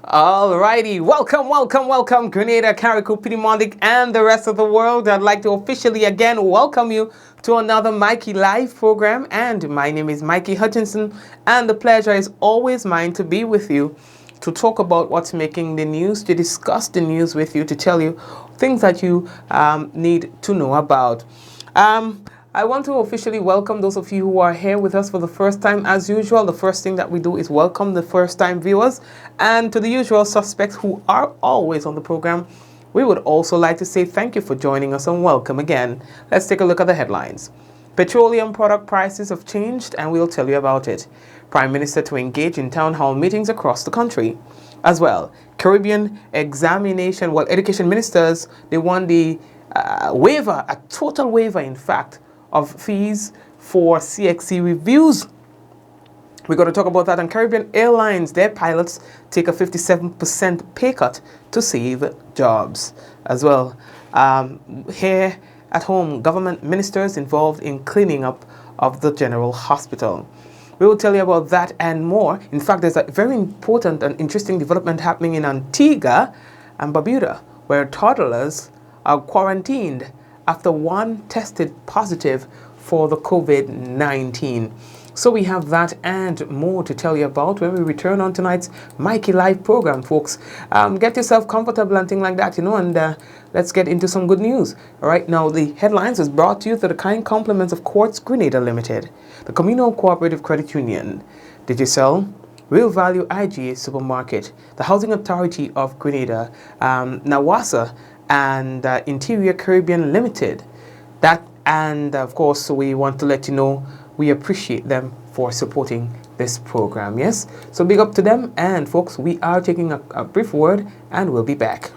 Alrighty, welcome, Grenada, Carriacou, Pinimondic, and the rest of the world. I'd like to officially again welcome you to another Mikey Live program, and my name is Mikey Hutchinson, and the pleasure is always mine to be with you, to talk about what's making the news, to discuss the news with you, to tell you things that you need to know about. I want to officially welcome those of you who are here with us for the first time. As usual, the first thing that we do is welcome the first-time viewers. And to the usual suspects who are always on the program, we would also like to say thank you for joining us and welcome again. Let's take a look at the headlines. Petroleum product prices have changed, and we'll tell you about it. Prime Minister to engage in town hall meetings across the country. As well, Caribbean education ministers, they won the waiver, a total waiver, in fact, of fees for CXC reviews. We're going to talk about that. And Caribbean Airlines, their pilots take a 57% pay cut to save jobs. As well, here at home, government ministers involved in cleaning up of the General Hospital. We will tell you about that and more. In fact, there's a very important and interesting development happening in Antigua and Barbuda, where toddlers are quarantined after one tested positive for the COVID-19. So we have that and more to tell you about when we return on tonight's Mikey Live program, folks. Get yourself comfortable and things like that, and let's get into some good news. All right, now the headlines is brought to you through the kind compliments of Quartz Grenada Limited, the Communal Cooperative Credit Union, Digicel, Real Value IGA Supermarket, the Housing Authority of Grenada, Nawasa, and Interior Caribbean Limited. That, and of course, we want to let you know we appreciate them for supporting this program. Yes, so big up to them. And folks, we are taking a brief word and we'll be back.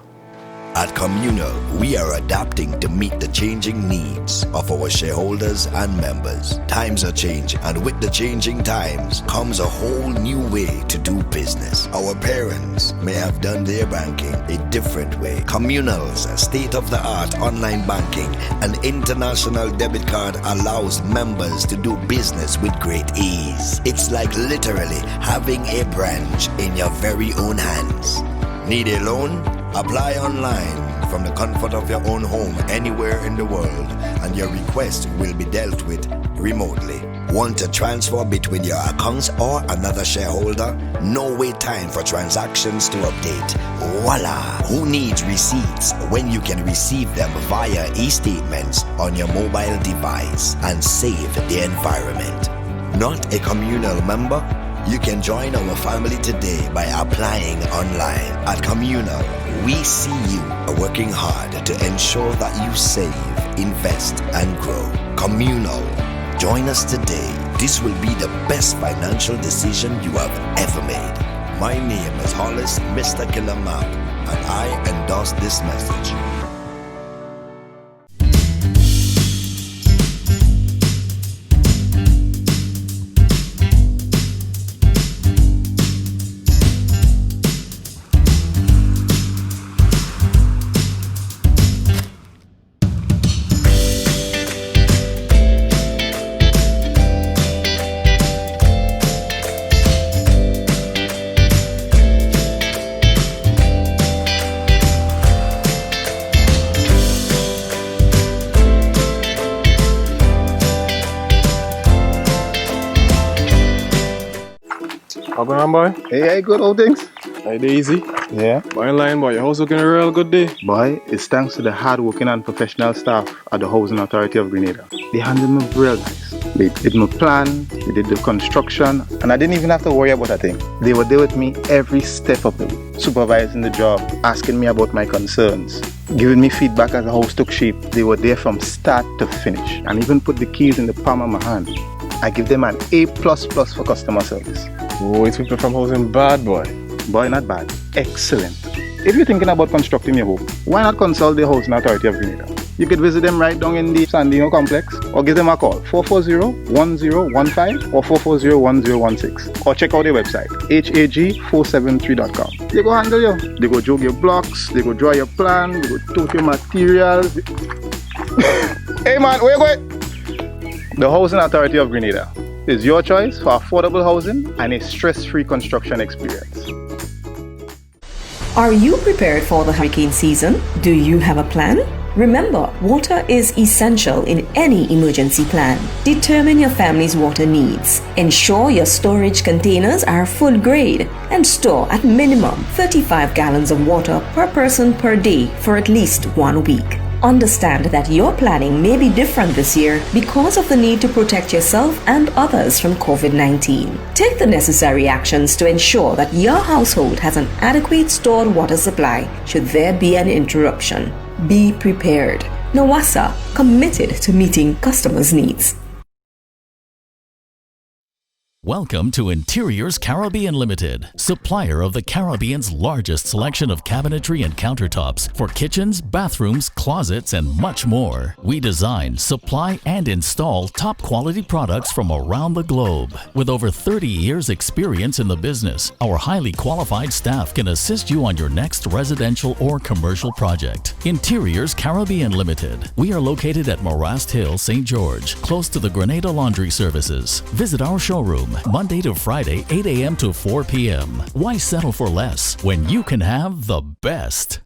At Communal, we are adapting to meet the changing needs of our shareholders and members. Times are changing, and with the changing times comes a whole new way to do business. Our parents may have done their banking a different way. Communal's state-of-the-art online banking and international debit card allows members to do business with great ease. It's like literally having a branch in your very own hands. Need a loan? Apply online from the comfort of your own home anywhere in the world, and your request will be dealt with remotely. Want to transfer between your accounts or another shareholder? No wait time for transactions to update. Voila! Who needs receipts when you can receive them via e-statements on your mobile device and save the environment? Not a Communal member? You can join our family today by applying online. At Communal, we see you working hard to ensure that you save, invest, and grow. Communal, join us today. This will be the best financial decision you have ever made. My name is Hollis Mr. Killamap, and I endorse this message. How going on, boy? Hey, good old things. Hey, easy. Yeah. Boy, in line, boy. Your house looking a real good day. Boy, it's thanks to the hard-working and professional staff at the Housing Authority of Grenada. They handled me real nice. They did my plan, they did the construction, and I didn't even have to worry about a thing. They were there with me every step of the way, supervising the job, asking me about my concerns, giving me feedback as the house took shape. They were there from start to finish, and even put the keys in the palm of my hand. I give them an A++ for customer service. Oh, it's people from housing bad, boy. Boy, not bad. Excellent. If you're thinking about constructing your home, why not consult the Housing Authority of Grenada? You could visit them right down in the Sandino complex, or give them a call, 440-1015 or 440-1016, or check out their website, hag473.com. They go handle you. They go jog your blocks, they go draw your plan, they go tote your materials. Hey man, where you going? The Housing Authority of Grenada is your choice for affordable housing and a stress-free construction experience. Are you prepared for the hurricane season? Do you have a plan? Remember, water is essential in any emergency plan. Determine your family's water needs. Ensure your storage containers are food grade and store at minimum 35 gallons of water per person per day for at least 1 week. Understand that your planning may be different this year because of the need to protect yourself and others from COVID-19. Take the necessary actions to ensure that your household has an adequate stored water supply should there be an interruption. Be prepared. Nawasa, committed to meeting customers' needs. Welcome to Interiors Caribbean Limited, supplier of the Caribbean's largest selection of cabinetry and countertops for kitchens, bathrooms, closets, and much more. We design, supply, and install top quality products from around the globe. With over 30 years experience in the business, our highly qualified staff can assist you on your next residential or commercial project. Interiors Caribbean Limited. We are located at Morast Hill, St. George, close to the Grenada Laundry Services. Visit our showroom Monday to Friday, 8 a.m. to 4 p.m. Why settle for less when you can have the best?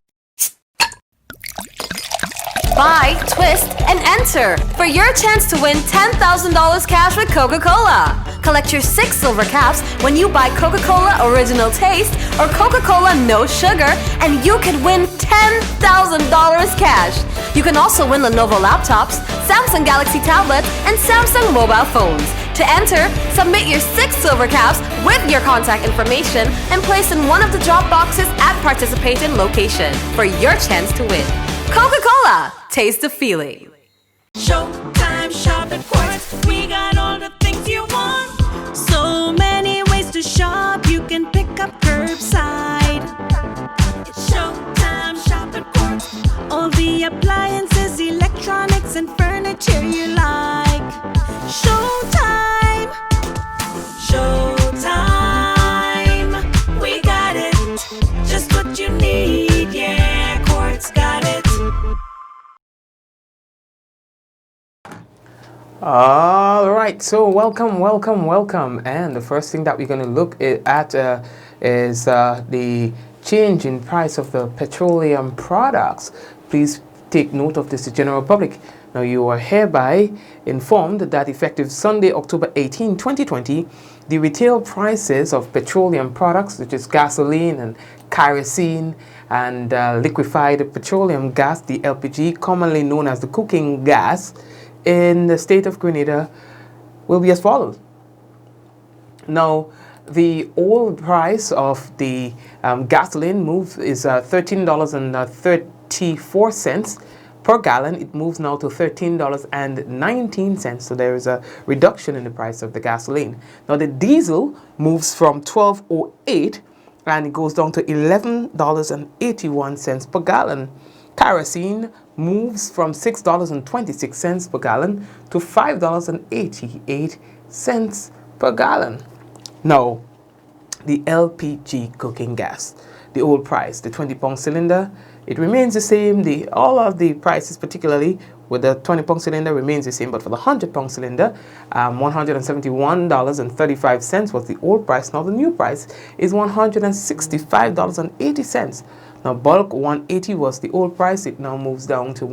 Buy, twist, and enter for your chance to win $10,000 cash with Coca-Cola. Collect your 6 silver caps when you buy Coca-Cola Original Taste or Coca-Cola No Sugar, and you can win $10,000 cash. You can also win Lenovo laptops, Samsung Galaxy tablets, and Samsung mobile phones. To enter, submit your 6 silver caps with your contact information and place in one of the drop boxes at participating location for your chance to win. Coca-Cola, taste the feeling. Showtime shop at Quartz. We got all the things you want. So many ways to shop. You can pick up curbside. It's showtime shop at Quartz. All the appliances, electronics, and furniture you like. Showtime. Showtime. We got it. Just what you need. Yeah, Quartz got it. All right, so welcome. And the first thing that we're going to look at is the change in price of the petroleum products. Please take note of this, the general public. Now, you are hereby informed that effective Sunday, October 18, 2020, the retail prices of petroleum products, such as gasoline and kerosene and liquefied petroleum gas, the LPG, commonly known as the cooking gas, in the state of Grenada will be as follows. Now, the old price of the gasoline move is $13.34 per gallon. It moves now to $13.19. So there is a reduction in the price of the gasoline. Now, the diesel moves from $12.08 and it goes down to $11.81 per gallon. Kerosene moves from $6.26 per gallon to $5.88 per gallon. Now, the LPG cooking gas, the old price, the 20-pound cylinder, it remains the same. All of the prices, particularly with the 20-pound cylinder, remains the same. But for the 100-pound cylinder, $171.35 was the old price. Now the new price is $165.80. Now, bulk 180 was the old price. It now moves down to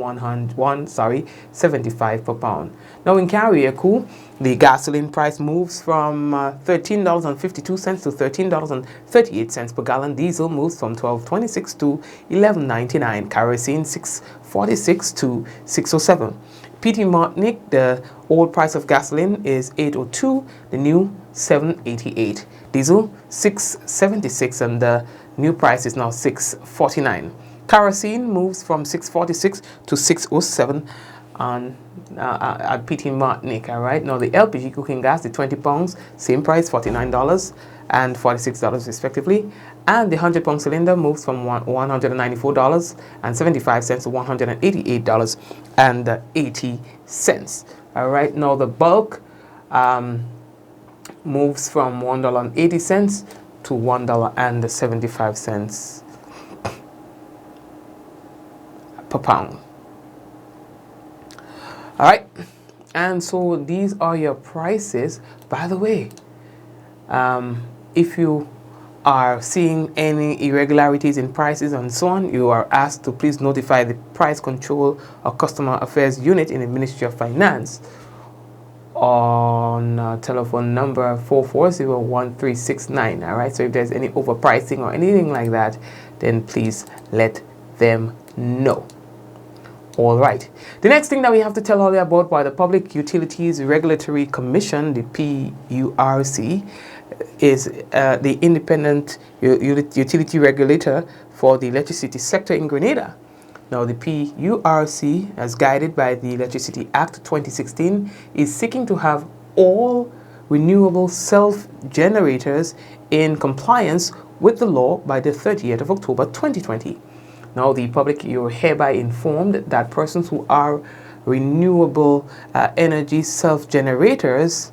75 per pound. Now, in carrier cool, the gasoline price moves from $13.52 to $13.38 per gallon. Diesel moves from $12.26 to $11.99. Kerosene $6.46 to $6.07. PT Martinique, the old price of gasoline is $8.02. The new $7.88. Diesel $6.76, and the new price is now $6.49. Kerosene moves from $6.46 to $6.07 on at PT Martinique. All right. Now the LPG cooking gas, the 20 pounds, same price, $49 and $46 respectively. And the 100-pound cylinder moves from $194.75 to $188.80. All right. Now the bulk moves from $1.80 to $1.75 per pound. All right, and so these are your prices. By the way, if you are seeing any irregularities in prices and so on, you are asked to please notify the Price Control or Customer Affairs Unit in the Ministry of Finance on telephone number 4401369. All right, so if there's any overpricing or anything like that, then please let them know. All right, the next thing that we have to tell all you about by the Public Utilities Regulatory Commission, the PURC, is the independent utility regulator for the electricity sector in Grenada. Now, the PURC, as guided by the Electricity Act 2016, is seeking to have all renewable self-generators in compliance with the law by the 30th of October 2020. Now, the public, you're hereby informed that persons who are renewable energy self-generators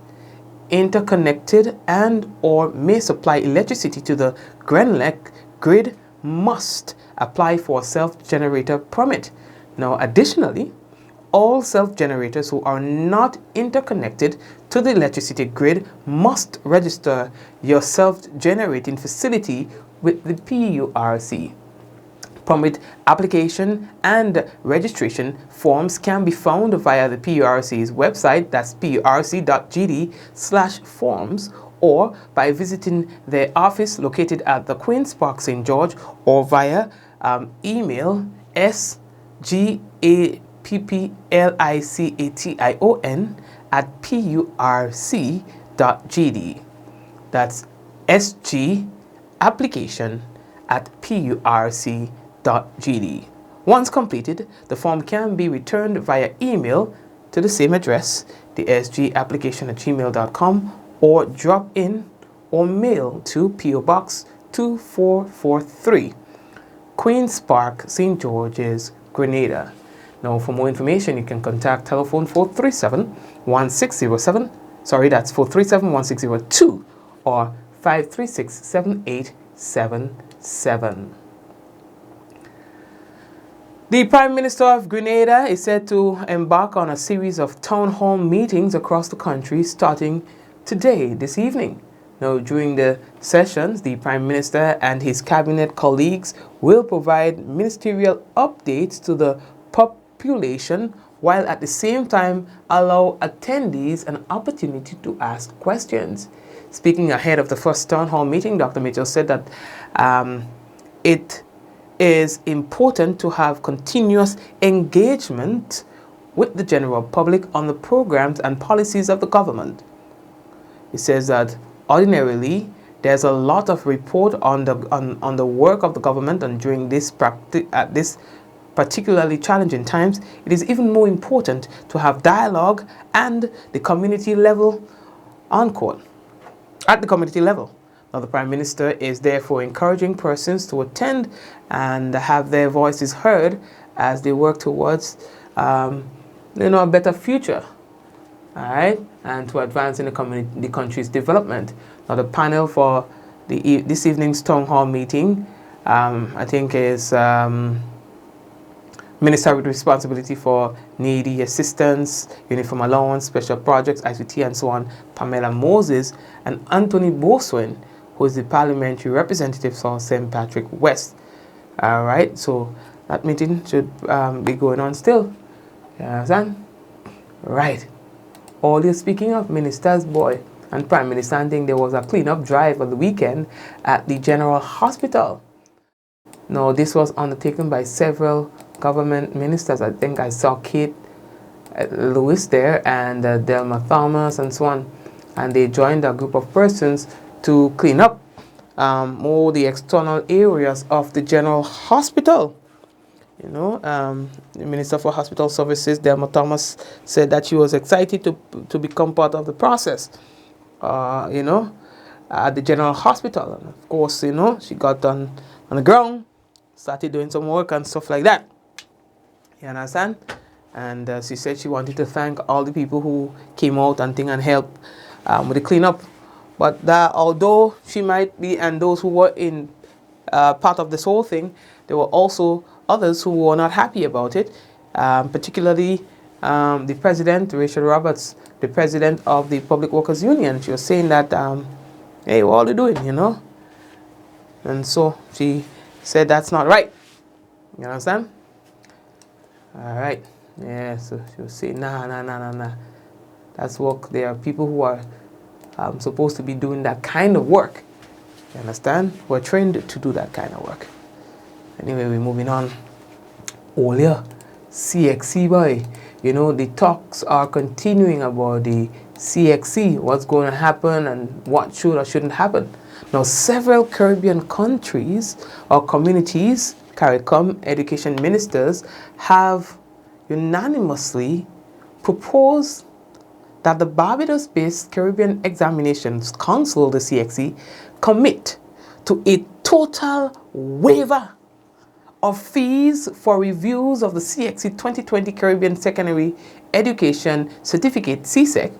interconnected and or may supply electricity to the Grenelec grid must apply for a self-generator permit. Now, additionally, all self-generators who are not interconnected to the electricity grid must register your self-generating facility with the PURC. Permit application and registration forms can be found via the PURC's website, that's purc.gd/forms, or by visiting their office located at the Queen's Park, St. George, or via email sgapplication@purc.gd. That's sgapplication@purc.gd. Once completed, the form can be returned via email to the same address, the sgapplication@gmail.com, or drop in or mail to P.O. Box 2443, Queen's Park, St. George's, Grenada. Now, for more information, you can contact telephone 437-1607, that's 437-1602, or 536-7877. The Prime Minister of Grenada is set to embark on a series of town hall meetings across the country starting today, this evening. Now, during the sessions, the Prime Minister and his cabinet colleagues will provide ministerial updates to the population while at the same time allow attendees an opportunity to ask questions. Speaking ahead of the first town hall meeting, Dr. Mitchell said that it is important to have continuous engagement with the general public on the programs and policies of the government. He says that ordinarily there's a lot of report on the work of the government, and during this particularly challenging times, it is even more important to have dialogue and the community level at the community level. Now, the Prime Minister is therefore encouraging persons to attend and have their voices heard as they work towards, a better future, all right, and to advance in the country's development. Now, the panel for this evening's town hall meeting, I think, is Minister with responsibility for needy assistance, uniform allowance, special projects, ICT, and so on, Pamela Moses, and Anthony Boswin, who is the parliamentary representative for St. Patrick West. All right, so that meeting should be going on still. You understand? Right. All you're speaking of, Minister's boy and Prime Minister, I think there was a cleanup drive on the weekend at the General Hospital. Now, this was undertaken by several government ministers. I think I saw Kate Lewis there and Delma Thomas and so on. And they joined a group of persons to clean up all the external areas of the General Hospital. The Minister for Hospital Services, Delma Thomas, said that she was excited to become part of the process, at the General Hospital. And of course, she got on the ground, started doing some work and stuff like that. You understand? And she said she wanted to thank all the people who came out and helped with the cleanup. But that, although she might be, and those who were in part of this whole thing, there were also others who were not happy about it, particularly the president, Rachel Roberts, the president of the Public Workers Union. She was saying that, hey, what are you doing, And so she said that's not right. You understand? All right. Yeah, so she was saying, nah. That's work. There are people who are supposed to be doing that kind of work. You understand? We're trained to do that kind of work. Anyway, we're moving on. Earlier, CXC boy. You know, the talks are continuing about the CXC, what's going to happen and what should or shouldn't happen. Now, several Caribbean countries or communities, CARICOM education ministers, have unanimously proposed that the Barbados-based Caribbean Examinations Council, the CXC, commit to a total waiver of fees for reviews of the CXC 2020 Caribbean Secondary Education Certificate, CSEC,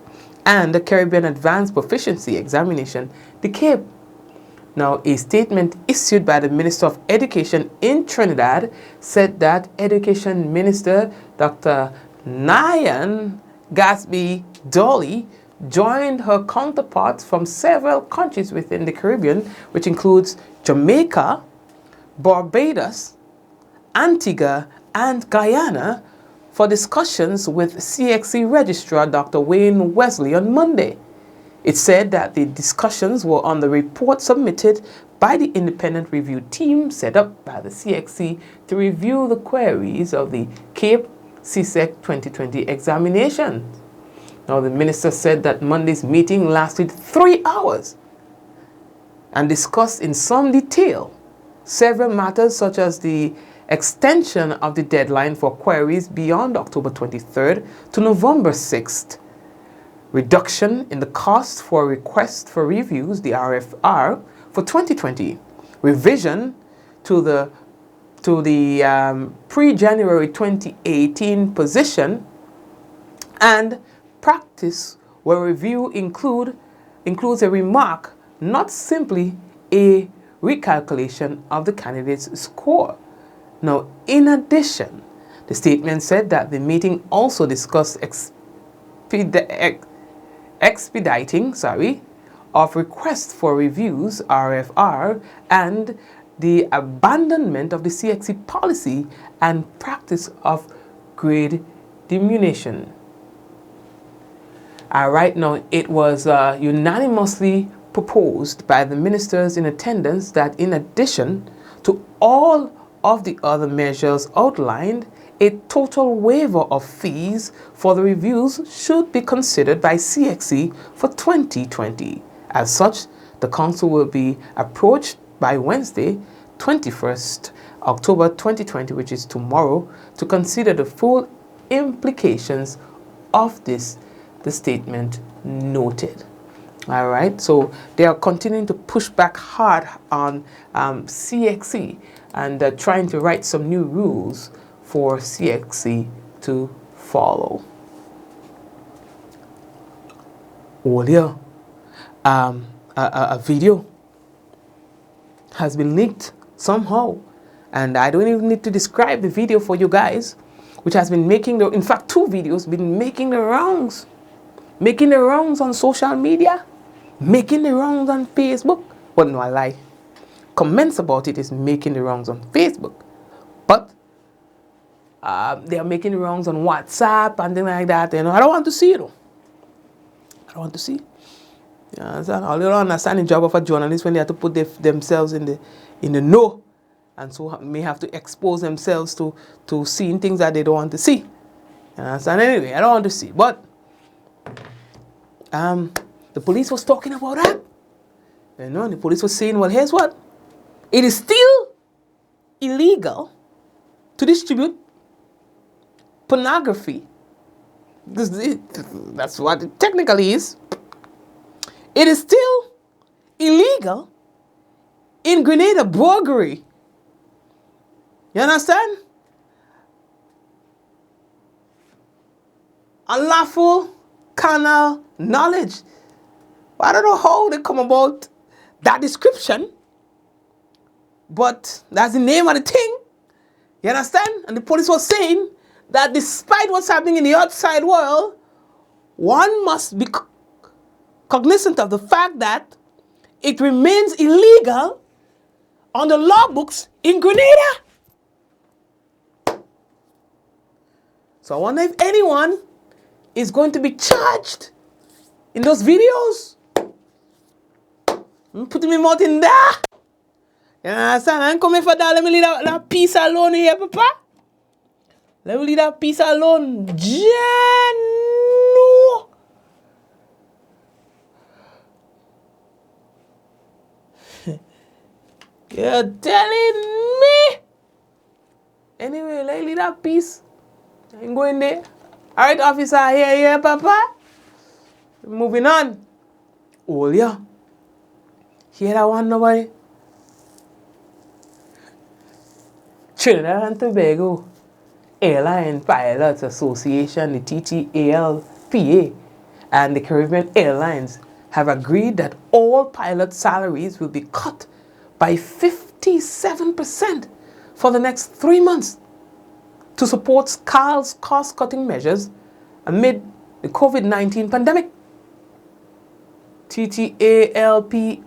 and the Caribbean Advanced Proficiency Examination, the CAPE. Now, a statement issued by the Minister of Education in Trinidad said that Education Minister Dr. Nyan Gatsby Dolly joined her counterparts from several countries within the Caribbean, which includes Jamaica, Barbados, Antigua, and Guyana, for discussions with CXC Registrar Dr. Wayne Wesley on Monday. It said that the discussions were on the report submitted by the independent review team set up by the CXC to review the queries of the CAPE CSEC 2020 examination. Now, the minister said that Monday's meeting lasted 3 hours and discussed in some detail several matters such as the extension of the deadline for queries beyond October 23rd to November 6th, reduction in the cost for requests for reviews, the RFR, for 2020, revision to the pre-January 2018 position, and practice where review includes a remark, not simply a recalculation of the candidate's score. Now, in addition, the statement said that the meeting also discussed expediting of requests for reviews, RFR, and the abandonment of the CXC policy and practice of grade diminution. Right now, it was unanimously proposed by the ministers in attendance that in addition to all of the other measures outlined, a total waiver of fees for the reviews should be considered by CXC for 2020. As such, the council will be approached by Wednesday, 21st October 2020, which is tomorrow, to consider the full implications of this, the statement noted. All right, so they are continuing to push back hard on CXC and trying to write some new rules for CXC to follow. Earlier, a video has been leaked somehow, and I don't even need to describe the video for you guys, which has been making the, in fact, 2 videos been making the rounds on social media, making the rounds on Facebook. Well, no, I lie. Comments about it is making the rounds on Facebook, but they are making the rounds on WhatsApp and things like that. You know, I don't want to see it. I don't want to see. You understand? I don't understand the job of a journalist when they have to put themselves in the know, and so may have to expose themselves to seeing things that they don't want to see. You understand? Anyway, I don't want to see. But the police was talking about that. You know, the police was saying, well, here's what. It is still illegal to distribute pornography. That's what it technically is. It is still illegal in Grenada burglary. You understand? Unlawful carnal knowledge. I don't know how they come about that description, but that's the name of the thing. You understand? And the police was saying that despite what's happening in the outside world, one must be cognizant of the fact that it remains illegal on the law books in Grenada. So I wonder if anyone is going to be charged in those videos. I'm putting my mouth in there. You understand? I'm coming for that. Let me leave that piece alone here, Papa. Let me leave that piece alone. Jano. You're telling me? Anyway, let me leave that piece. I ain't going there. All right, officer, here, Papa. Moving on. Oh, yeah. Hear that one, nobody? Trinidad and Tobago Airline Pilots Association, the TTALPA, and the Caribbean Airlines have agreed that all pilot salaries will be cut by 57% for the next 3 months to support CAL's cost-cutting measures amid the COVID-19 pandemic. TTALPA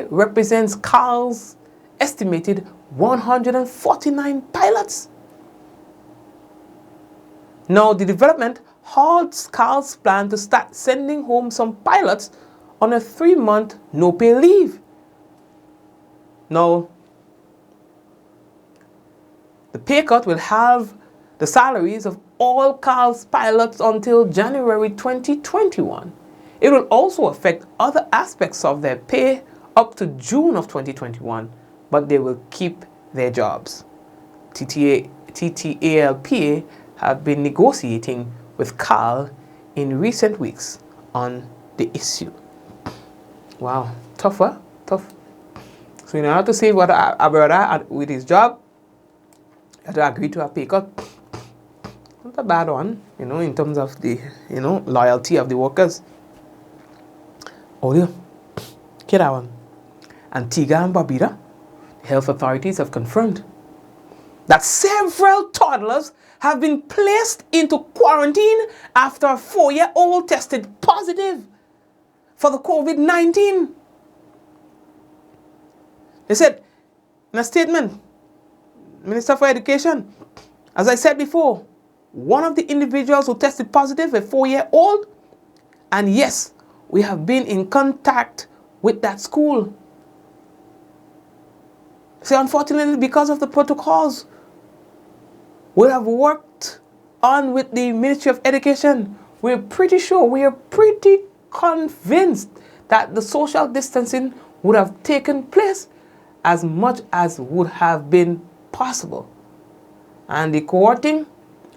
represents CAL's estimated 149 pilots. Now, the development halts CAL's plan to start sending home some pilots on a 3-month no-pay leave. Now, the pay cut will have the salaries of all CAL's pilots until January 2021. It will also affect other aspects of their pay up to June of 2021, but they will keep their jobs. TTALPA have been negotiating with CAL in recent weeks on the issue. Wow, tough, huh? Tough. So you know how to say what a brother with his job, had to agree to a pay cut. Not a bad one, you know, in terms of the, you know, loyalty of the workers. Oh yeah, get that one. Antigua and Barbuda, health authorities have confirmed that several toddlers have been placed into quarantine after a 4-year-old tested positive for the COVID-19. They said in a statement, Minister for Education, as I said before, one of the individuals who tested positive, a 4-year-old, and yes, we have been in contact with that school. See, unfortunately, because of the protocols we have worked on with the Ministry of Education, we are pretty convinced that the social distancing would have taken place as much as would have been possible. And the cohorting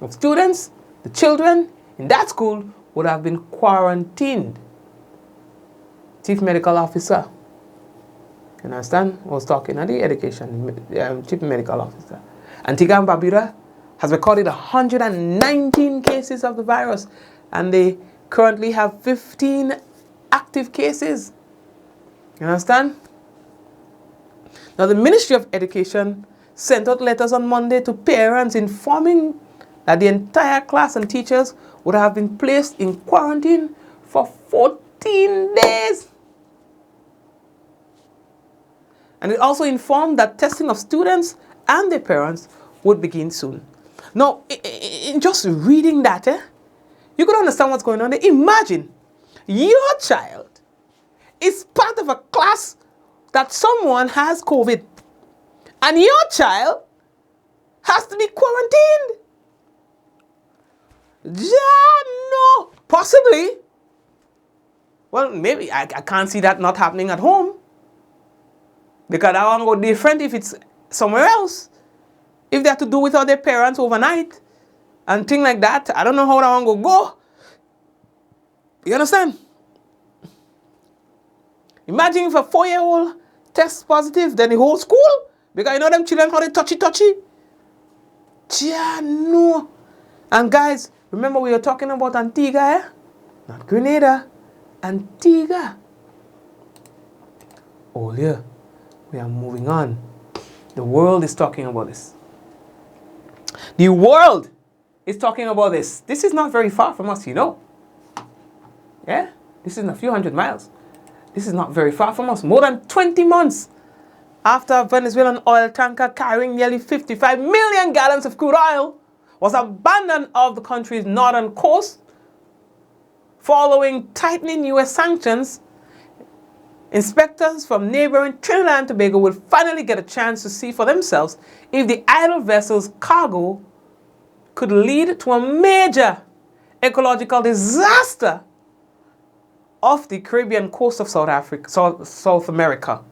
of students, the children in that school would have been quarantined. Chief Medical Officer, you understand, was talking at the education, Chief Medical Officer. Antigua and Barbuda has recorded 119 cases of the virus, and they currently have 15 active cases. You understand? Now, the Ministry of Education sent out letters on Monday to parents informing that the entire class and teachers would have been placed in quarantine for 14 days. And it also informed that testing of students and their parents would begin soon. Now, in just reading that, you could understand what's going on there. Imagine your child is part of a class that someone has COVID, and your child has to be quarantined. No, possibly. Well, maybe I can't see that not happening at home, because that one would be different if it's somewhere else. If they have to do without their parents overnight and things like that, I don't know how that one will go. You understand? Imagine if a 4-year-old tests positive, then the whole school, because you know them children how they touchy. No. And guys, remember we were talking about Antigua, not Grenada, Antigua. Oh yeah, we are moving on. The world is talking about this. The world is talking about this. This is not very far from us, you know. Yeah? This is a few hundred miles. This is not very far from us. More than 20 months after a Venezuelan oil tanker carrying nearly 55 million gallons of crude oil was abandoned off the country's northern coast following tightening U.S. sanctions. Inspectors from neighboring Trinidad and Tobago will finally get a chance to see for themselves if the idle vessel's cargo could lead to a major ecological disaster off the Caribbean coast of South America.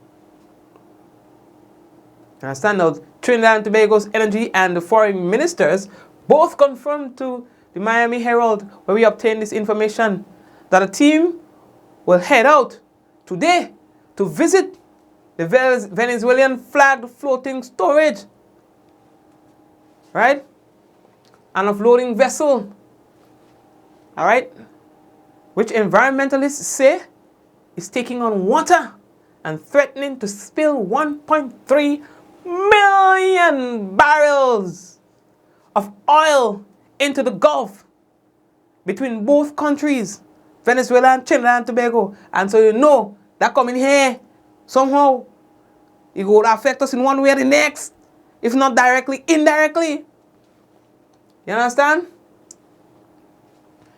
I understand now, Trinidad and Tobago's energy and the foreign ministers both confirmed to the Miami Herald, where we obtained this information, that a team will head out today to visit the Venezuelan flagged floating storage, right? An offloading vessel, all right, which environmentalists say is taking on water and threatening to spill 1.3 million barrels of oil into the Gulf between both countries, Venezuela and Trinidad and Tobago. And so you know that coming here somehow it will affect us in one way or the next, if not directly, indirectly. You understand?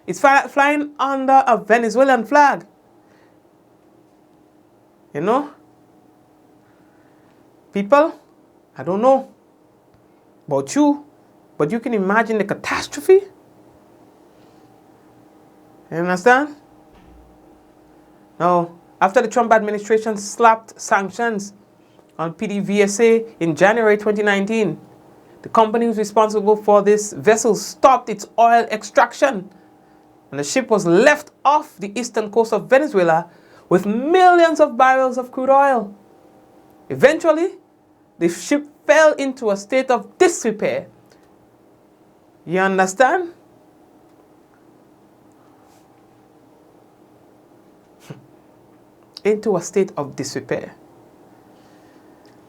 It's flying under a Venezuelan flag. You know? People, I don't know about you, but you can imagine the catastrophe. You understand? Now, after the Trump administration slapped sanctions on PDVSA in January 2019, the company who's responsible for this vessel stopped its oil extraction, and the ship was left off the eastern coast of Venezuela with millions of barrels of crude oil. Eventually, the ship fell into a state of disrepair. You understand? Into a state of disrepair.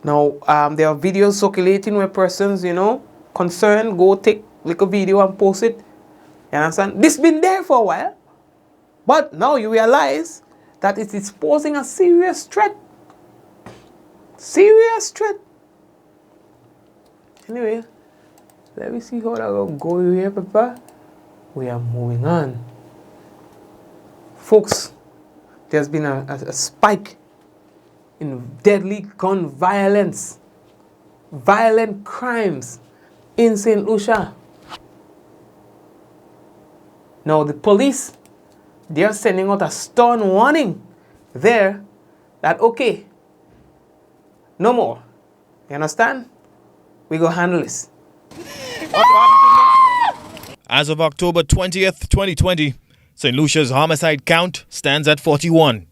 Now, there are videos circulating where persons, concerned, go take like a video and post it. You understand? This been there for a while, but now you realize that it is posing a serious threat. Serious threat. Anyway, let me see how that will go here, Papa. We are moving on. Folks, there's been a spike in deadly gun violence, violent crimes in St. Lucia. Now the police, they are sending out a stern warning there that, okay, no more. You understand? We go handle this. As of October 20th, 2020, St. Lucia's homicide count stands at 41.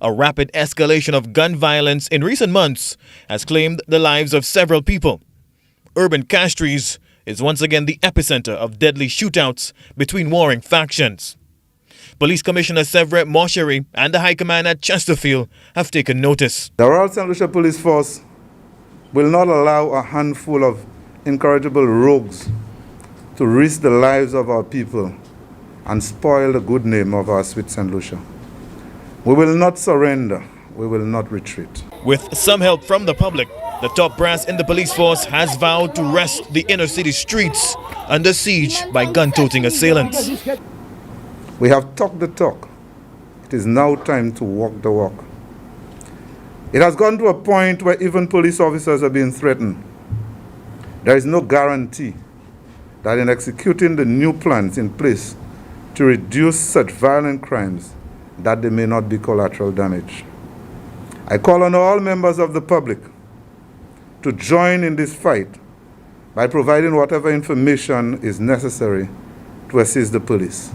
A rapid escalation of gun violence in recent months has claimed the lives of several people. Urban Castries is once again the epicenter of deadly shootouts between warring factions. Police Commissioner Severet Moshery and the High Command at Chesterfield have taken notice. The Royal St. Lucia Police Force will not allow a handful of incorrigible rogues to risk the lives of our people and spoil the good name of our sweet St. Lucia. We will not surrender. We will not retreat. With some help from the public, the top brass in the police force has vowed to wrest the inner city streets under siege by gun-toting assailants. We have talked the talk. It is now time to walk the walk. It has gone to a point where even police officers are being threatened. There is no guarantee that in executing the new plans in place to reduce such violent crimes, that there may not be collateral damage. I call on all members of the public to join in this fight by providing whatever information is necessary to assist the police.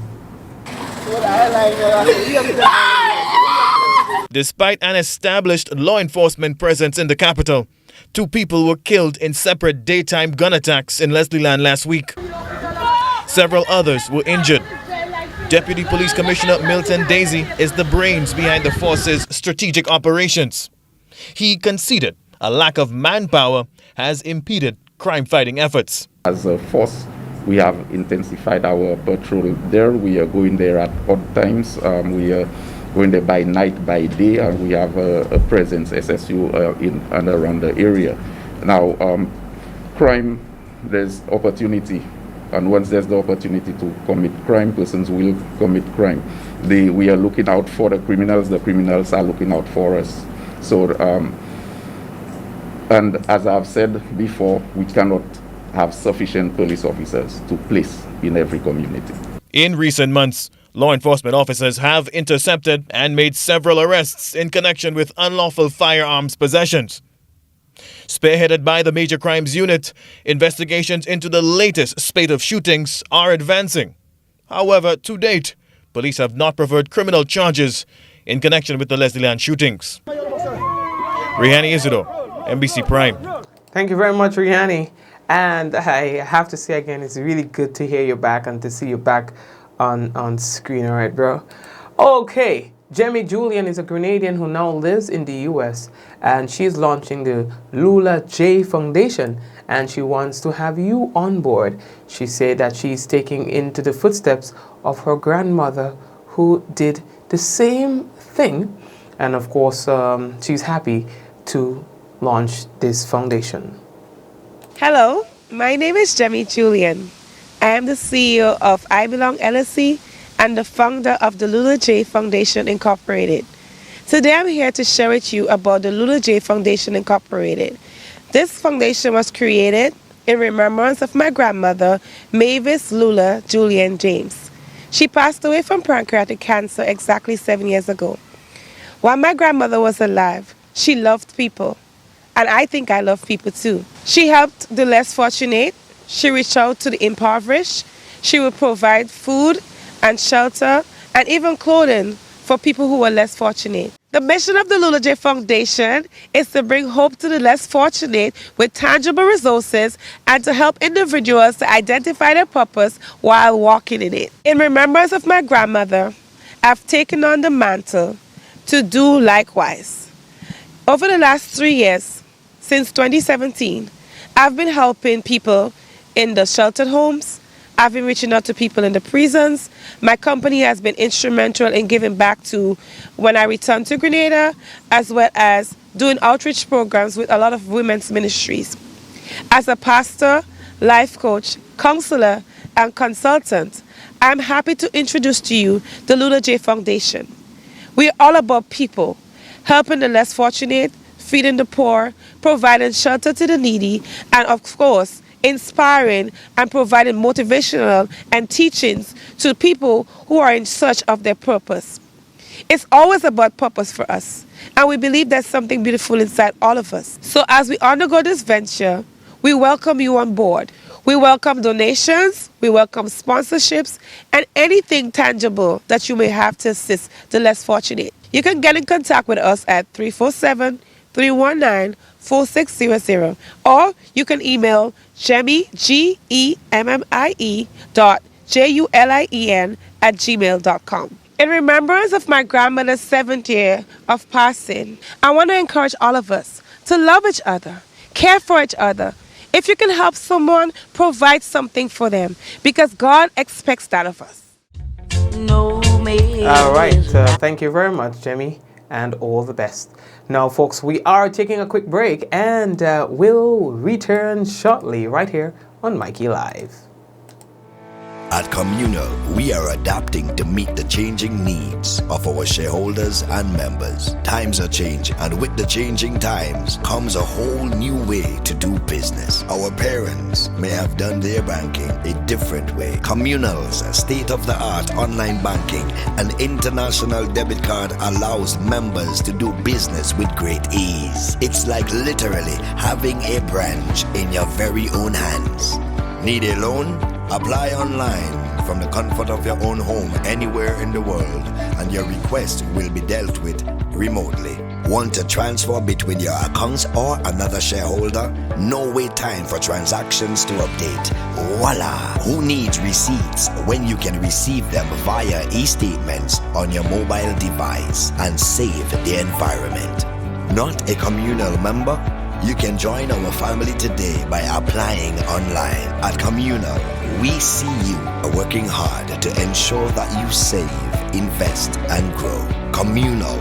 Despite an established law enforcement presence in the capital, 2 people were killed in separate daytime gun attacks in Leslieland last week. Several others were injured. Deputy Police Commissioner Milton Daisy is the brains behind the force's strategic operations. He conceded a lack of manpower has impeded crime-fighting efforts. As a force, we have intensified our patrol there. We are going there at odd times. We are going there by night, by day, and we have a presence, SSU, in and around the area. Now, crime, there's opportunity, and once there's the opportunity to commit crime, persons will commit crime. We are looking out for the criminals are looking out for us. So, and as I've said before, we cannot have sufficient police officers to place in every community. In recent months, law enforcement officers have intercepted and made several arrests in connection with unlawful firearms possessions. Spearheaded by the Major Crimes Unit, investigations into the latest spate of shootings are advancing. However, to date, police have not preferred criminal charges in connection with the Leslieland shootings. Rihani Isidore, NBC Prime. Thank you very much, Rihani. And I have to say again, it's really good to hear you back and to see you back on screen. All right, bro. Okay. Jemmy Julian is a Grenadian who now lives in the US, and she's launching the Lula J Foundation, and she wants to have you on board. She said that she's taking into the footsteps of her grandmother who did the same thing, and of course she's happy to launch this foundation. Hello, my name is Jemmy Julian. I am the CEO of I Belong LLC and the founder of the Lula J Foundation Incorporated. Today I'm here to share with you about the Lula J Foundation Incorporated. This foundation was created in remembrance of my grandmother, Mavis Lula Julian James. She passed away from pancreatic cancer exactly 7 years ago. While my grandmother was alive, she loved people. And I think I love people too. She helped the less fortunate. She reached out to the impoverished. She would provide food and shelter and even clothing for people who were less fortunate. The mission of the Lula J Foundation is to bring hope to the less fortunate with tangible resources and to help individuals to identify their purpose while walking in it. In remembrance of my grandmother, I've taken on the mantle to do likewise. Over the last 3 years, since 2017, I've been helping people in the sheltered homes. I've been reaching out to people in the prisons. My company has been instrumental in giving back to when I returned to Grenada, as well as doing outreach programs with a lot of women's ministries. As a pastor, life coach, counselor, and consultant, I'm happy to introduce to you the Lula J Foundation. We're all about people, helping the less fortunate, feeding the poor, providing shelter to the needy, and of course, inspiring and providing motivational and teachings to people who are in search of their purpose. It's always about purpose for us, and we believe there's something beautiful inside all of us. So as we undergo this venture, we welcome you on board. We welcome donations, we welcome sponsorships, and anything tangible that you may have to assist the less fortunate. You can get in contact with us at 347-319-4600, or you can email Jemmy, GEMMI.JULIEN@gmail.com. In remembrance of my grandmother's 7th year of passing, I want to encourage all of us to love each other, care for each other. If you can help someone, provide something for them, because God expects that of us. All right, thank you very much, Jemmy, and all the best. Now, folks, we are taking a quick break, and we'll return shortly right here on Mikey Live. At Communal, we are adapting to meet the changing needs of our shareholders and members. Times are changing, and with the changing times comes a whole new way to do business. Our parents may have done their banking a different way. Communal's state-of-the-art online banking and international debit card allows members to do business with great ease. It's like literally having a branch in your very own hands. Need a loan? Apply online from the comfort of your own home anywhere in the world, and your request will be dealt with remotely. Want to transfer between your accounts or another shareholder? No wait time for transactions to update. Voila! Who needs receipts when you can receive them via e-statements on your mobile device and save the environment? Not a Communal member? You can join our family today by applying online. At Communal, we see you working hard to ensure that you save, invest, and grow. communal.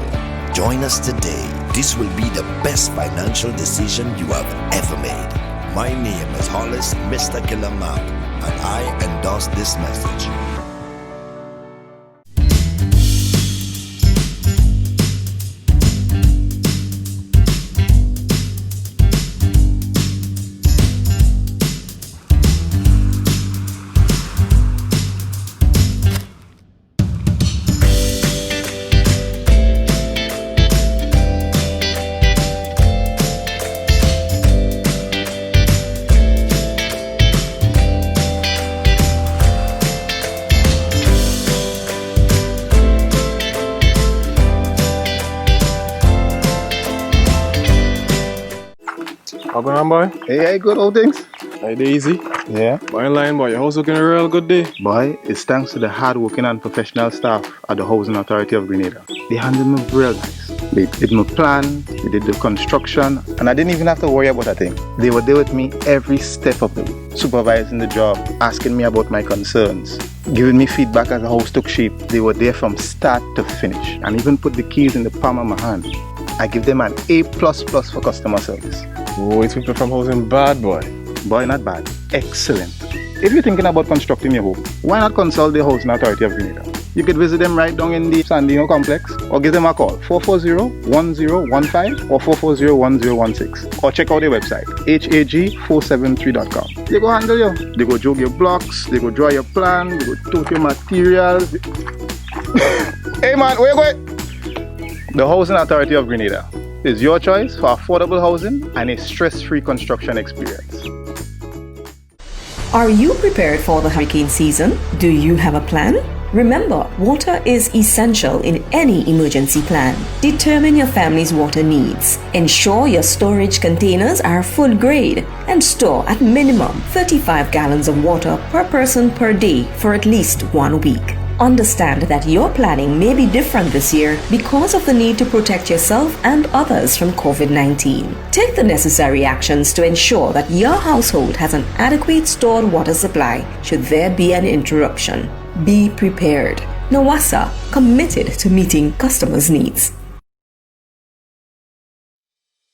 Join us today. This will be the best financial decision you have ever made. My name is Hollis Mr. Killer Map, and I endorse this message. How going on, boy? Hey, good old things. Hey, they easy? Yeah. Boy, in line, boy. Your house looking a real good day. Boy, it's thanks to the hard-working and professional staff at the Housing Authority of Grenada. They handled me real nice. They did my plan, they did the construction, and I didn't even have to worry about a thing. They were there with me every step of the way, supervising the job, asking me about my concerns, giving me feedback as the house took shape. They were there from start to finish, and even put the keys in the palm of my hand. I give them an A++ for customer service. Oh, it's people from housing bad, boy. Boy, not bad. Excellent. If you're thinking about constructing your home, why not consult the Housing Authority of Grenada? You could visit them right down in the Sandino complex, or give them a call 440-1015 or 440-1016, or check out their website hag473.com. They go handle you. They go jog your blocks, they go draw your plan, they go tote your materials. Hey man, where you going? The Housing Authority of Grenada is your choice for affordable housing and a stress-free construction experience. Are you prepared for the hurricane season? Do you have a plan? Remember, water is essential in any emergency plan. Determine your family's water needs. Ensure your storage containers are full grade and store at minimum 35 gallons of water per person per day for at least 1 week. Understand that your planning may be different this year because of the need to protect yourself and others from COVID-19. Take the necessary actions to ensure that your household has an adequate stored water supply should there be an interruption. Be prepared. NOWASA, committed to meeting customers' needs.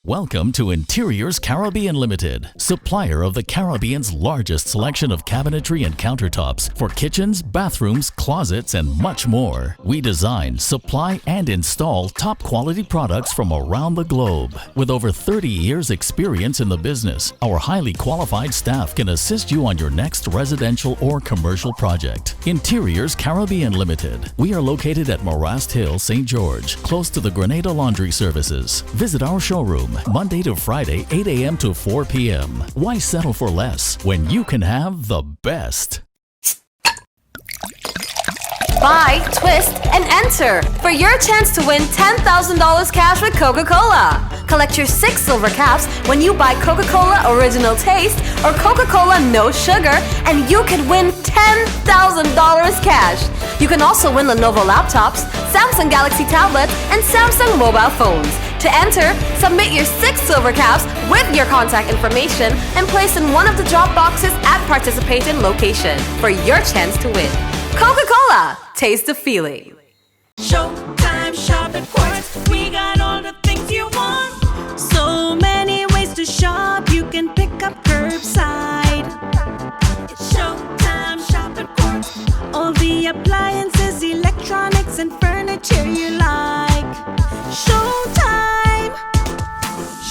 Welcome to Interiors Caribbean Limited, supplier of the Caribbean's largest selection of cabinetry and countertops for kitchens, bathrooms, closets, and much more. We design, supply, and install top quality products from around the globe. With over 30 years experience in the business, our highly qualified staff can assist you on your next residential or commercial project. Interiors Caribbean Limited. We are located at Morast Hill, St. George, close to the Grenada Laundry Services. Visit our showroom Monday to Friday, 8 a.m. to 4 p.m. Why settle for less when you can have the best? Buy, twist, and enter for your chance to win $10,000 cash with Coca-Cola. Collect your 6 silver caps when you buy Coca-Cola Original Taste or Coca-Cola No Sugar, and you can win $10,000 cash. You can also win Lenovo laptops, Samsung Galaxy tablets, and Samsung mobile phones. To enter, submit your 6 silver caps with your contact information and place in one of the drop boxes at participating location for your chance to win. Coca-Cola, taste the feeling. Showtime, shop at Quartz. We got all the things you want. So many ways to shop. You can pick up curbside. It's showtime, shop at Quartz. All the appliances, electronics, and furniture you like. Showtime,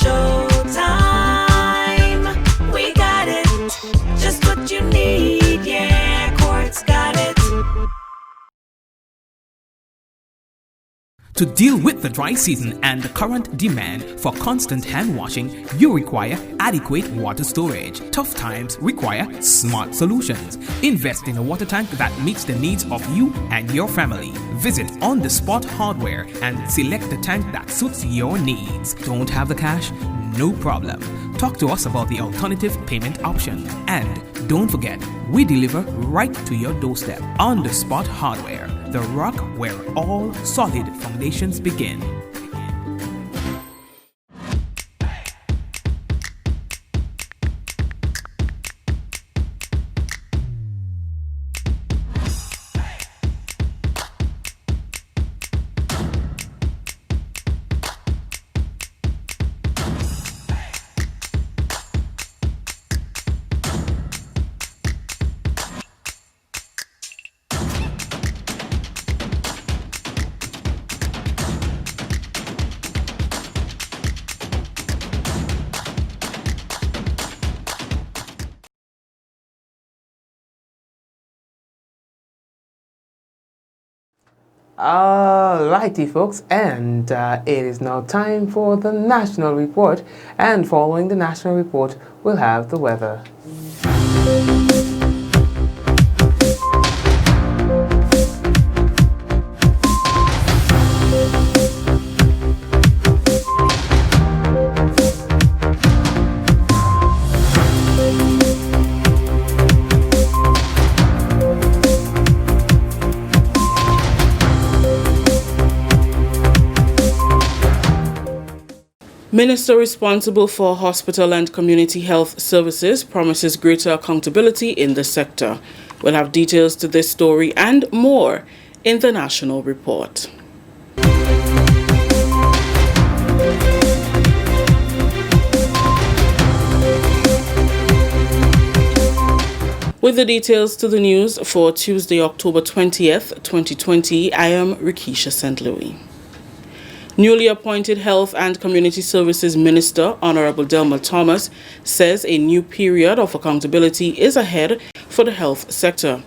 showtime. We got it. Just what you need. Yeah, Quartz got it. To deal with the dry season and the current demand for constant hand washing, you require adequate water storage. Tough times require smart solutions. Invest in a water tank that meets the needs of you and your family. Visit On The Spot Hardware and select the tank that suits your needs. Don't have the cash? No problem. Talk to us about the alternative payment option. And don't forget, we deliver right to your doorstep. On The Spot Hardware, the rock where all solid foundations begin. Alrighty, folks, and it is now time for the national report. And following the national report, we'll have the weather. Minister responsible for hospital and community health services promises greater accountability in the sector. We'll have details to this story and more in the national report. With the details to the news for Tuesday, October 20th, 2020, I am Rikisha St. Louis. Newly appointed Health and Community Services Minister, Honorable Delma Thomas, says a new period of accountability is ahead for the health sector.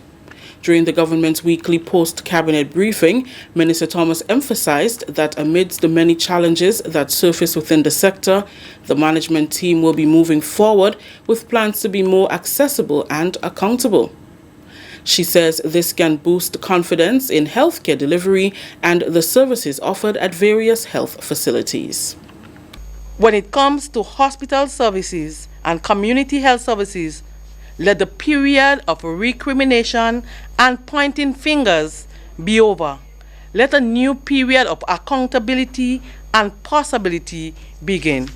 During the government's weekly post-cabinet briefing, Minister Thomas emphasized that amidst the many challenges that surface within the sector, the management team will be moving forward with plans to be more accessible and accountable. She says this can boost confidence in healthcare delivery and the services offered at various health facilities. When it comes to hospital services and community health services, let the period of recrimination and pointing fingers be over. Let a new period of accountability and possibility begin.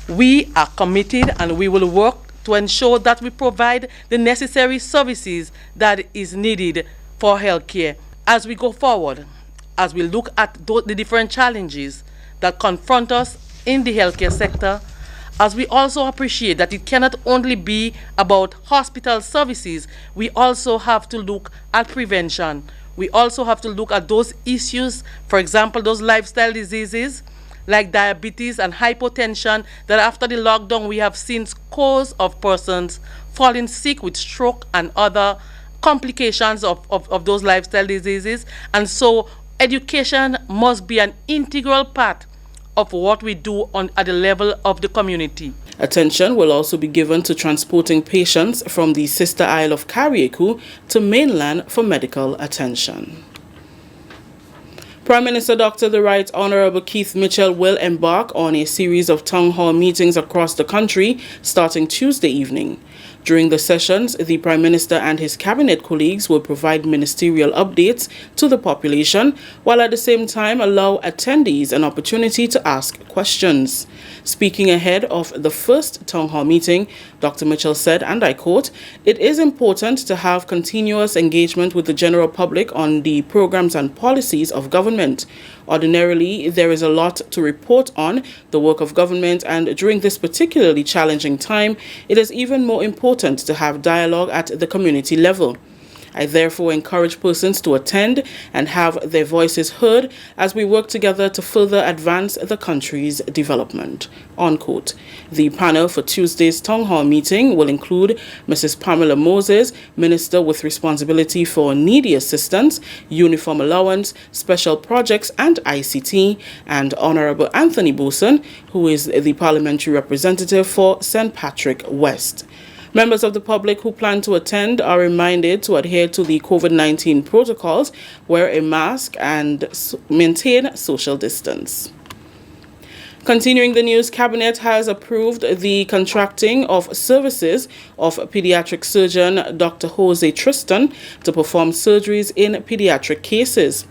We are committed and we will work to ensure that we provide the necessary services that is needed for healthcare as we go forward, as we look at the different challenges that confront us in the healthcare sector, as we also appreciate that it cannot only be about hospital services, we also have to look at prevention. We also have to look at those issues, for example, those lifestyle diseases, like diabetes and hypertension, that after the lockdown we have seen scores of persons falling sick with stroke and other complications of those lifestyle diseases. And so education must be an integral part of what we do at the level of the community. Attention will also be given to transporting patients from the sister isle of Carriacou to mainland for medical attention. Prime Minister Dr. The Right Honorable Keith Mitchell will embark on a series of town hall meetings across the country starting Tuesday evening. During the sessions, the Prime Minister and his cabinet colleagues will provide ministerial updates to the population, while at the same time allow attendees an opportunity to ask questions. Speaking ahead of the first town hall meeting, Dr. Mitchell said, and I quote, "It is important to have continuous engagement with the general public on the programs and policies of government. Ordinarily, there is a lot to report on the work of government, and during this particularly challenging time, it is even more important to have dialogue at the community level. I therefore encourage persons to attend and have their voices heard as we work together to further advance the country's development." Unquote. The panel for Tuesday's town hall meeting will include Mrs. Pamela Moses, Minister with responsibility for needy assistance, uniform allowance, special projects and ICT, and Honorable Anthony Boson, who is the parliamentary representative for St. Patrick West. Members of the public who plan to attend are reminded to adhere to the COVID-19 protocols, wear a mask, and maintain social distance. Continuing the news, Cabinet has approved the contracting of services of pediatric surgeon Dr. Jose Tristan to perform surgeries in pediatric cases.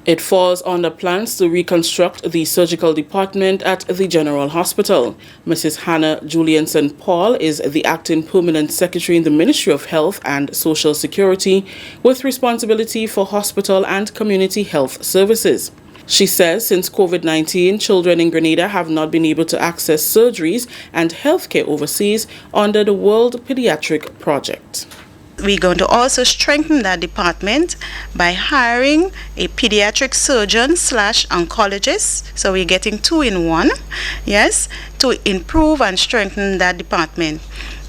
It falls under plans to reconstruct the surgical department at the General Hospital. Mrs. Hannah Julianson Paul is the acting permanent secretary in the Ministry of Health and Social Security with responsibility for hospital and community health services. She says since COVID-19, children in Grenada have not been able to access surgeries and healthcare overseas under the World Pediatric Project. We're going to also strengthen that department by hiring a pediatric surgeon / oncologist. So we're getting 2 in 1, yes, to improve and strengthen that department.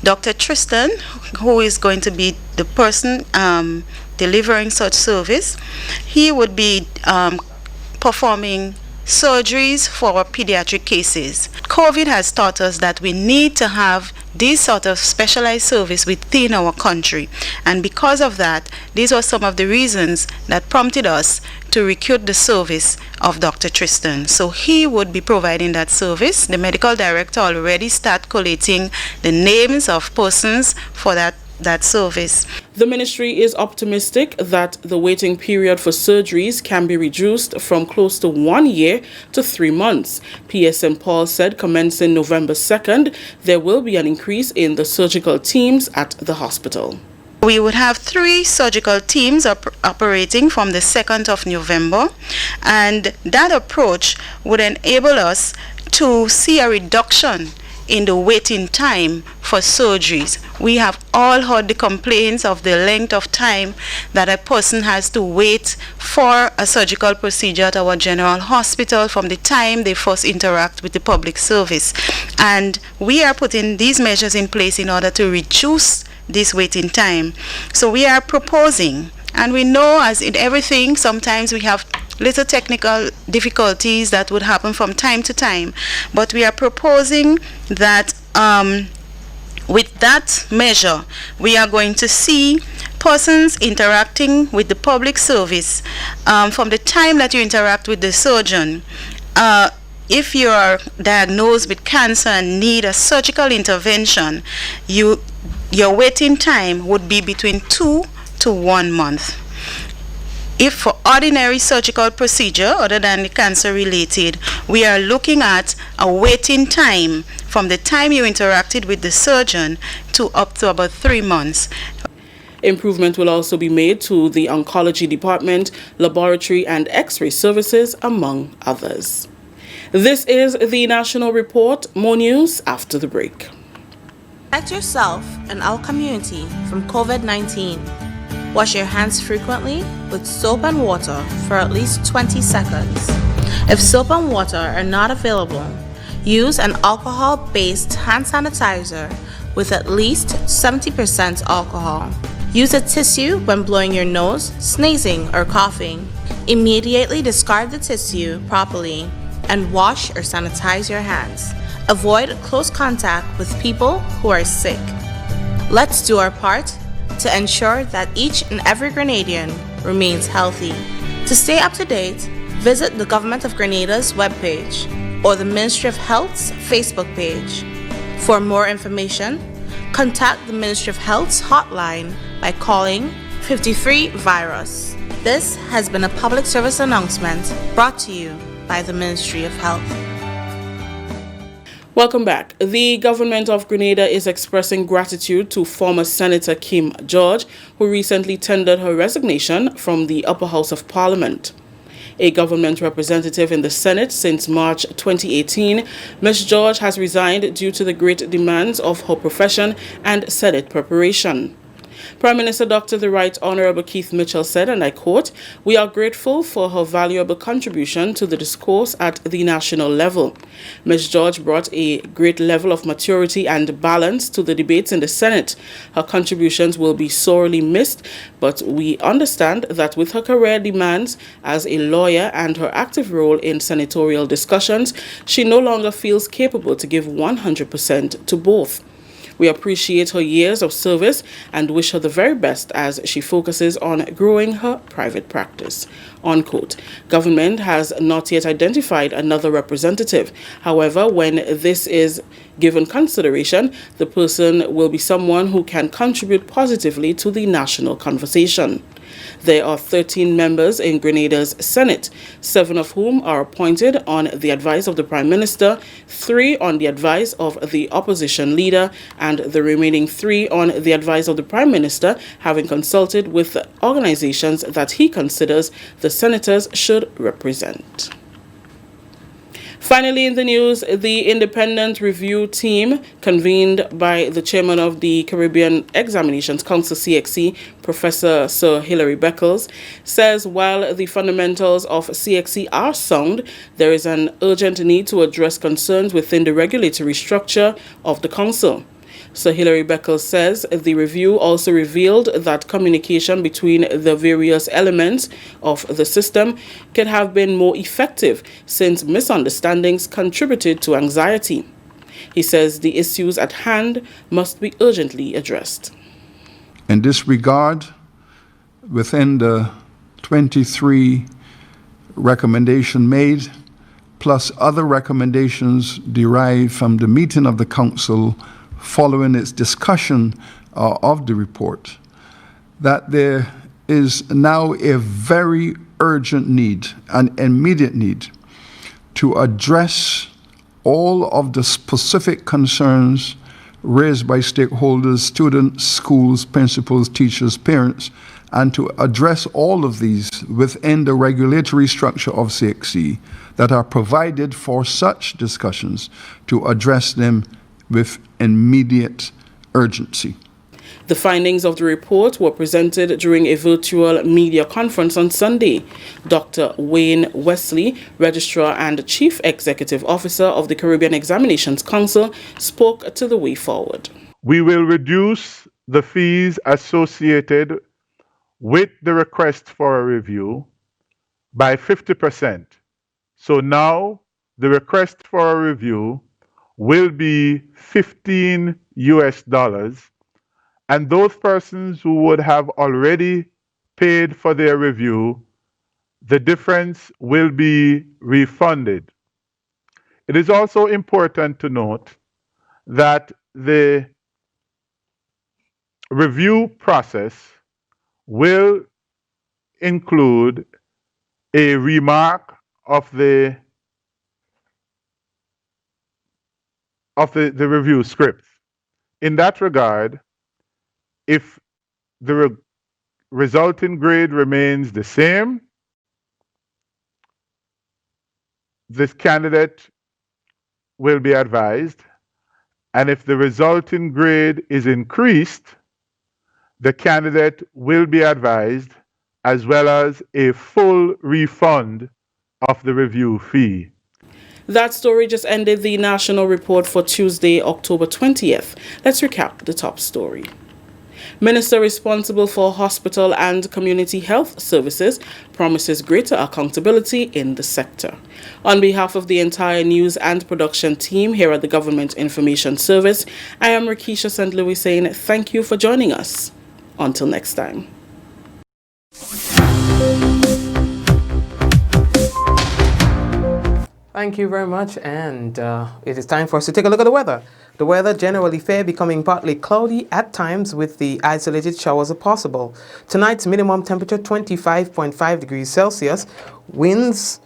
Dr. Tristan, who is going to be the person delivering such service. He would be performing surgeries for pediatric cases. COVID has taught us that we need to have this sort of specialized service within our country, and because of that, these were some of the reasons that prompted us to recruit the service of Dr. Tristan. So he would be providing that service. The medical director already started collating the names of persons for that service. The ministry is optimistic that the waiting period for surgeries can be reduced from close to 1 year to 3 months. PSM Paul said commencing November 2nd, there will be an increase in the surgical teams at the hospital. We would have 3 surgical teams operating from the 2nd of November, and that approach would enable us to see a reduction in the waiting time for surgeries. We have all heard the complaints of the length of time that a person has to wait for a surgical procedure at our general hospital from the time they first interact with the public service. And we are putting these measures in place in order to reduce this waiting time. So we are proposing, and we know as in everything, sometimes we have little technical difficulties that would happen from time to time, but we are proposing that with that measure, we are going to see persons interacting with the public service from the time that you interact with the surgeon. If you are diagnosed with cancer and need a surgical intervention, your waiting time would be between 2 to 1 month. If for ordinary surgical procedure other than the cancer related, we are looking at a waiting time from the time you interacted with the surgeon to up to about 3 months. Improvement will also be made to the oncology department, laboratory and x-ray services, among others. This is the National Report. More news after the break. Protect yourself and our community from COVID-19. Wash your hands frequently with soap and water for at least 20 seconds. If soap and water are not available, use an alcohol-based hand sanitizer with at least 70% alcohol. Use a tissue when blowing your nose, sneezing, or coughing. Immediately discard the tissue properly and wash or sanitize your hands. Avoid close contact with people who are sick. Let's do our part to ensure that each and every Grenadian remains healthy. To stay up to date, visit the Government of Grenada's webpage or the Ministry of Health's Facebook page. For more information, contact the Ministry of Health's hotline by calling 53-VIRUS. This has been a public service announcement brought to you by the Ministry of Health. Welcome back. The government of Grenada is expressing gratitude to former Senator Kim George, who recently tendered her resignation from the Upper House of Parliament. A government representative in the Senate since March 2018, Ms. George has resigned due to the great demands of her profession and Senate preparation. Prime Minister Dr. The Right Honourable Keith Mitchell said, and I quote, "We are grateful for her valuable contribution to the discourse at the national level. Ms. George brought a great level of maturity and balance to the debates in the Senate. Her contributions will be sorely missed, but we understand that with her career demands as a lawyer and her active role in senatorial discussions, she no longer feels capable to give 100% to both. We appreciate her years of service and wish her the very best as she focuses on growing her private practice." Unquote. Government has not yet identified another representative. However, when this is given consideration, the person will be someone who can contribute positively to the national conversation. There are 13 members in Grenada's Senate, 7 of whom are appointed on the advice of the Prime Minister, 3 on the advice of the opposition leader, and the remaining 3 on the advice of the Prime Minister, having consulted with the organizations that he considers the senators should represent. Finally, in the news, the independent review team convened by the chairman of the Caribbean Examinations Council, CXC, Professor Sir Hilary Beckles, says while the fundamentals of CXC are sound, there is an urgent need to address concerns within the regulatory structure of the council. Sir Hilary Beckles says the review also revealed that communication between the various elements of the system could have been more effective since misunderstandings contributed to anxiety. He says the issues at hand must be urgently addressed. In this regard, within the 23 recommendation made, plus other recommendations derived from the meeting of the Council following its discussion of the report, that there is now a very urgent need, an immediate need, to address all of the specific concerns raised by stakeholders, students, schools, principals, teachers, parents, and to address all of these within the regulatory structure of CXC that are provided for such discussions, to address them with immediate urgency. The findings of the report were presented during a virtual media conference on Sunday. Dr. Wayne Wesley, Registrar and Chief Executive Officer of the Caribbean Examinations Council, spoke to the way forward. We will reduce the fees associated with the request for a review by 50%. So now the request for a review will be $15 US, and those persons who would have already paid for their review, the difference will be refunded. It is also important to note that the review process will include a remark of the review script. In that regard, if the resulting grade remains the same, this candidate will be advised, and if the resulting grade is increased, the candidate will be advised, as well as a full refund of the review fee. That story just ended the national report for Tuesday, October 20th. Let's recap the top story. Minister responsible for hospital and community health services promises greater accountability in the sector. On behalf of the entire news and production team here at the Government Information Service, I am Rakisha St. Louis saying thank you for joining us. Until next time. Thank you very much, and it is time for us to take a look at the weather. The weather generally fair, becoming partly cloudy at times with the isolated showers are possible. Tonight's minimum temperature 25.5 degrees Celsius. Winds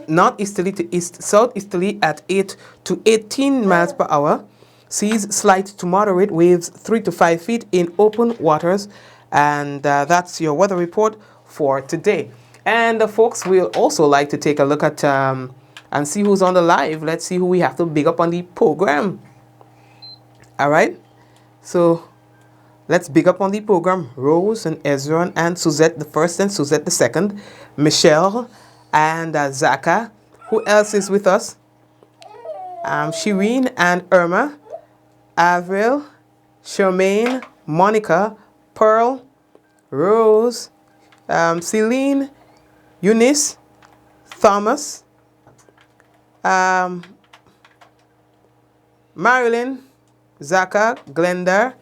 northeasterly to east southeasterly at 8 to 18 miles per hour. Seas slight to moderate, waves 3 to 5 feet in open waters. And that's your weather report for today. And folks, we'll also like to take a look at and see who's on the live. Let's see who we have to big up on the program. All right. So let's big up on the program. Rose and Ezra and Suzette the first and Suzette the second. Michelle and Zaka. Who else is with us? Shireen and Irma. Avril, Charmaine, Monica, Pearl, Rose, Celine, Eunice, Thomas, Marilyn, Zaka, Glenda,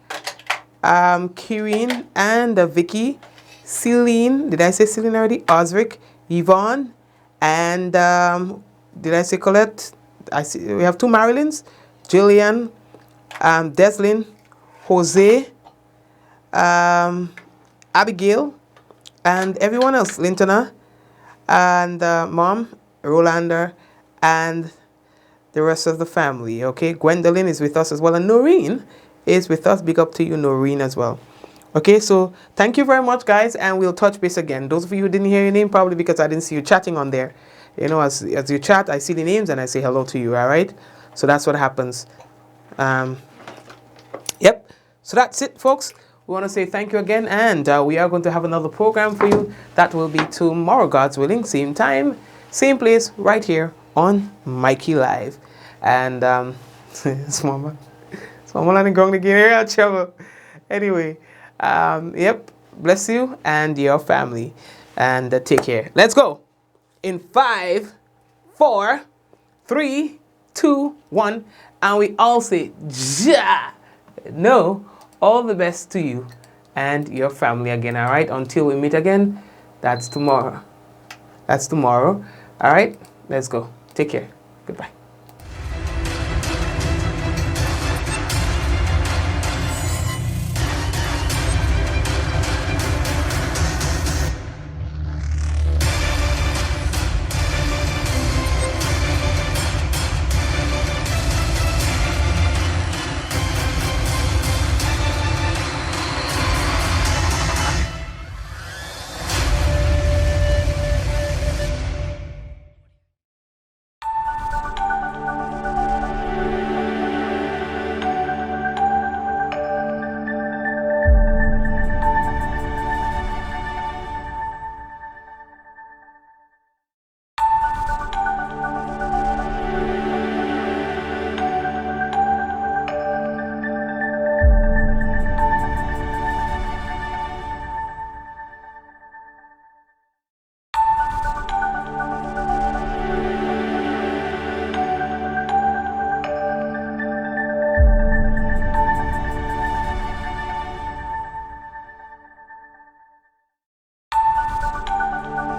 Kirin, and Vicky, Celine, did I say Celine already? Osric, Yvonne, and did I say Colette? I see we have two Marilyns, Jillian, Deslin, Jose, Abigail, and everyone else, Lintona, and Mom, Rolanda, and the rest of the family, okay? Gwendolyn is with us as well, and Noreen is with us. Big up to you, Noreen, as well. Okay, so thank you very much, guys, and we'll touch base again. Those of you who didn't hear your name, probably because I didn't see you chatting on there. You know, as you chat, I see the names and I say hello to you, all right? So that's what happens. Yep, so that's it, folks. We want to say thank you again, and we are going to have another program for you. That will be tomorrow, God's willing, same time, same place, right here on Mikey Live. And Small man. Small man going to get real trouble. Anyway, yep. Bless you and your family. And take care. Let's go. In 5, 4, 3, 2, 1. And we all say, ja. No, all the best to you and your family again, all right? Until we meet again, that's tomorrow. That's tomorrow. All right, let's go. Take care. Goodbye.